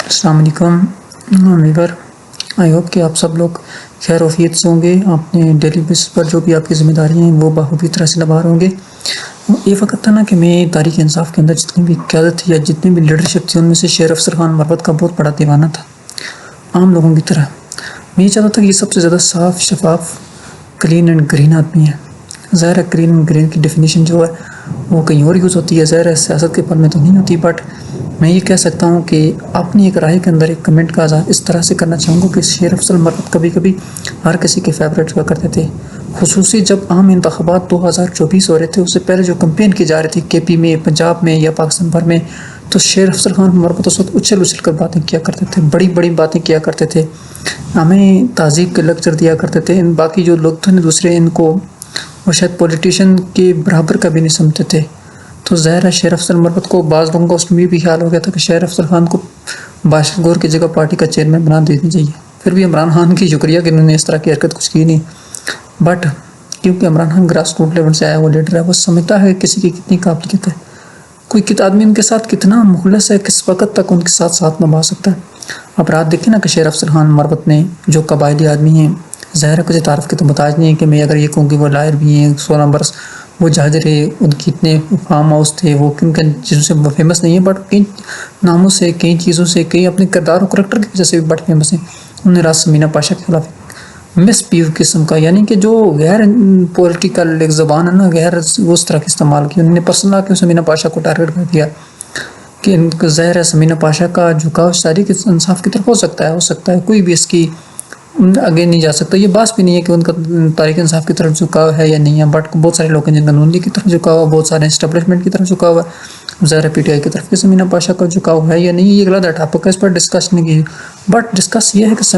السلام علیکم ویور، I hope کہ آپ سب لوگ خیر وفیت سے ہوں گے. اپنے ڈیلی بیسس پر جو بھی آپ کی ذمہ داری ہیں وہ بخوبی طرح سے نبھا رہے ہوں گے. یہ وقت تھا نا کہ میں تحریک انصاف کے اندر جتنی بھی قیادت تھی یا جتنی بھی لیڈرشپ تھی ان میں سے شیر افضل خان مربت کا بہت بڑا دیوانہ تھا. عام لوگوں کی طرح میں یہ چاہتا تھا کہ یہ سب سے زیادہ صاف، شفاف، کلین اینڈ گرین آدمی ہے. ظاہر ہے کلین اینڈ گرین کی ڈیفینیشن جو ہے وہ کہیں اور یوز ہوتی ہے، ظاہر ہے سیاست کے پل میں تو نہیں ہوتی. بٹ میں یہ کہہ سکتا ہوں کہ اپنی ایک رائے کے اندر ایک کمنٹ کا اظہار اس طرح سے کرنا چاہوں گا کہ شیر افضل مربت کبھی کبھی ہر کسی کے فیوریٹ ہوا کرتے تھے. خصوصی جب عام انتخابات 2024 ہو رہے تھے، اس سے پہلے جو کمپین کی جا رہی تھی کے پی میں، پنجاب میں یا پاکستان بھر میں، تو شیر افضل خان مربت اس وقت اچھل کر باتیں کیا کرتے تھے، بڑی بڑی باتیں کیا کرتے تھے، ہمیں تہذیب کے لیکچر دیا کرتے تھے. باقی جو لوگ تھے دوسرے، ان کو وہ شاید پولیٹیشین کے برابر کا بھی نہیں سمجھتے تھے. تو ظاہر ہے شیر افضل مربت کو بعض لوگوں کا اس میں بھی خیال ہو گیا تھا کہ شیر افضل خان کو باشر گور کی جگہ پارٹی کا چیئرمین بنا دینی چاہیے. پھر بھی عمران خان کی شکریہ کہ انہوں نے اس طرح کی حرکت کچھ کی نہیں. بٹ کیونکہ Imran Khan grass root level سے آیا وہ لیڈر ہے، وہ سمجھتا ہے کہ کسی کی کتنی قابلیت ہے، کوئی آدمی ان کے ساتھ کتنا مخلص ہے، کس وقت تک ان کے ساتھ نبھا سکتا ہے. اب رات دیکھیں نا کہ شیر افضل خان مربت نے جو قبائلی آدمی ہیں، ظاہر ہے کچھ تعارف کے تو محتاج نہیں ہے کہ میں اگر یہ کہوں کہ وہ لائر بھی ہیں، 16 برس وہ جہاز رہے، ان کی اتنے فارم ہاؤس تھے، وہ کن کن چیزوں سے وہ فیمس نہیں ہے، بٹ کئی ناموں سے، کئی چیزوں سے، کئی اپنے کردار و کریکٹر کی وجہ سے بھی بڑے فیمس ہیں. انہوں نے راز سمینا پاشا کے خلاف مس پیو قسم کا، یعنی کہ جو غیر پولیٹیکل ایک زبان ہے نا، غیر اس طرح کی استعمال کی. انہوں نے پرسنل آ کے سمینا پاشا کو ٹارگیٹ کر دیا کہ ان کو ظاہر ہے سمینا پاشا کا جھکاؤ تحریک انصاف کی طرف ہو سکتا ہے کوئی بھی اس کی آگے نہیں جا سکتا. یہ بات بھی نہیں ہے کہ ان کا تحریک انصاف کی طرف جھکاؤ ہے یا نہیں ہے، بٹ بہت سارے لوگ ہیں جن کا نون لیگ کی طرف جھکاؤ ہے، بہت سارے اسٹیبلشمنٹ کی طرف جھکاؤ ہے. ظاہر پی ٹی آئی کی طرف سمینا پاشا کا جھکاؤ ہے یا نہیں، یہ غلط ہے ٹاپک ہے، اس پر ڈسکس نہیں کی. بٹ ڈسکس یہ ہے کہ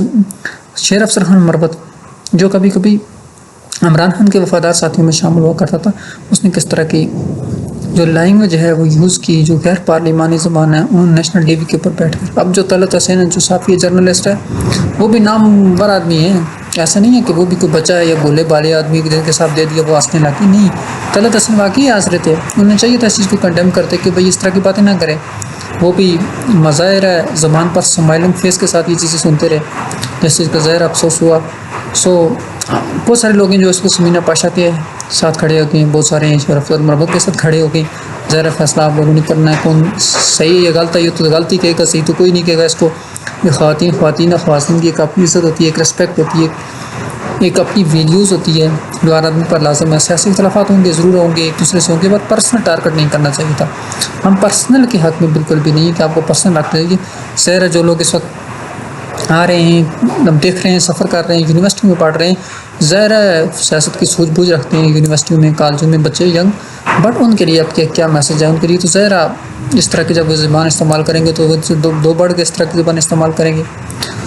شیر افضل خان مربت جو کبھی کبھی عمران خان کے وفادار ساتھیوں میں شامل ہوا کرتا تھا، اس نے کس طرح کی جو لینگویج ہے وہ یوز کی، جو غیر پارلیمانی زبان ہے، ان نیشنل ٹی وی کے اوپر بیٹھ کر. اب جو طلعت حسین جو صحافی جرنلسٹ ہے، وہ بھی نامور آدمی ہے، ایسا نہیں ہے کہ وہ بھی کوئی بچہ ہے یا بولے بالے آدمی جن کے ساتھ دے دیا وہ ہنسنے لگی. نہیں، طلعت حسین واقعی ہنس رہے تھے، انہیں چاہیے تھا اس چیز کو کنڈیم کرتے کہ بھائی اس طرح کی باتیں نہ کریں. وہ بھی مظاہر ہے زبان پر سمائلنگ فیس کے ساتھ یہ چیزیں سنتے رہے، جس چیز کا ظاہر افسوس ہوا. بہت سارے لوگ ہیں جو اس کو سمینا پاشا کے ساتھ کھڑے ہو گئے، بہت سارے ہیں شیر افضل مربت کے ساتھ کھڑے ہو گئے. ظاہر فیصلہ آپ لوگوں نے کرنا ہے، کون صحیح ہے یا غلط ہے. یہ تو غلطی کہے گا، صحیح تو کوئی نہیں کہے گا. اس کو یہ خواتین کی ایک اپنی عزت ہوتی ہے، ایک رسپیکٹ ہوتی ہے، ایک اپنی ویلیوز ہوتی ہے جو ہر آدمی پر لازم ہے. سیاسی اختلافات ہوں گے، ضرور ہوں گے، ایک دوسرے سے ہوں گے، بٹ پرسنل ٹارگیٹ نہیں کرنا چاہیے تھا. ہم پرسنل کے حق میں بالکل بھی نہیں کہ آپ کو پرسنل رکھنا چاہیے. ظاہر ہے جو لوگ اس وقت آ رہے ہیں، ہم دیکھ رہے ہیں، سفر کر رہے ہیں، یونیورسٹی میں پڑھ رہے ہیں، ظاہر ہے سیاست کی سوجھ بوجھ رکھتے ہیں یونیورسٹیوں میں، کالجوں میں بچے ینگ، بٹ ان کے لیے اب کیا میسج ہے ان کے لیے. تو ظاہر اس طرح کی جب وہ زبان استعمال کریں گے تو وہ دو بڑھ کے اس طرح کی زبان استعمال کریں گے.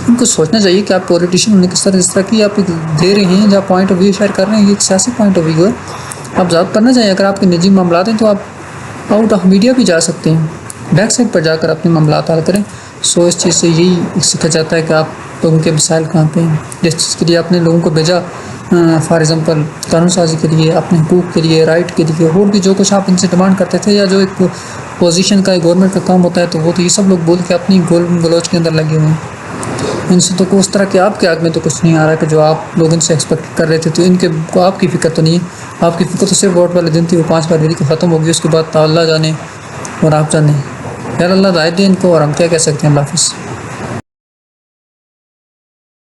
ان کو سوچنا چاہیے کہ آپ پولیٹیشین انہیں کس طرح کی آپ دے رہے ہیں، جہاں پوائنٹ آف ویو شیئر کر رہے ہیں، یہ ایک سیاسی پوائنٹ آف ویو ہے. آپ ذات کرنا چاہیے. اگر آپ کے نجی معاملات ہیں تو آپ آؤٹ آف میڈیا بھی جا سکتے ہیں، بیک سائڈ پر جا کر اپنے معاملات حل کریں. اس چیز سے یہی سیکھا جاتا ہے کہ آپ لوگوں کے مسائل کہاں پہ ہیں. جس چیز کے لیے آپ نے لوگوں کو بھیجا، فار ایگزامپل قانون سازی کے لیے، اپنے حقوق کے لیے، رائٹ کے لیے، اور بھی جو کچھ آپ ان سے ڈیمانڈ کرتے تھے، یا جو ایک پوزیشن کا گورنمنٹ کا کام ہوتا ہے، تو وہ تو یہ سب لوگ بول کے اپنی گول گلوچ کے اندر لگے ہوئے ہیں. ان سے تو اس طرح کے آپ کے حق میں تو کچھ نہیں آ رہا کہ جو آپ لوگ ان سے ایکسپیکٹ کر رہے تھے. تو ان کے کو آپ کی فکر تو نہیں ہے. آپ کی فکر تو صرف ووٹ والے دن تھی، وہ 5 فروری کو ختم ہوگی. اس کے بعد اللہ جانے اور آپ جانے. یار اللہ ہدایت دے ان کو، اور ہم کیا کہہ سکتے ہیں. اللہ حافظ.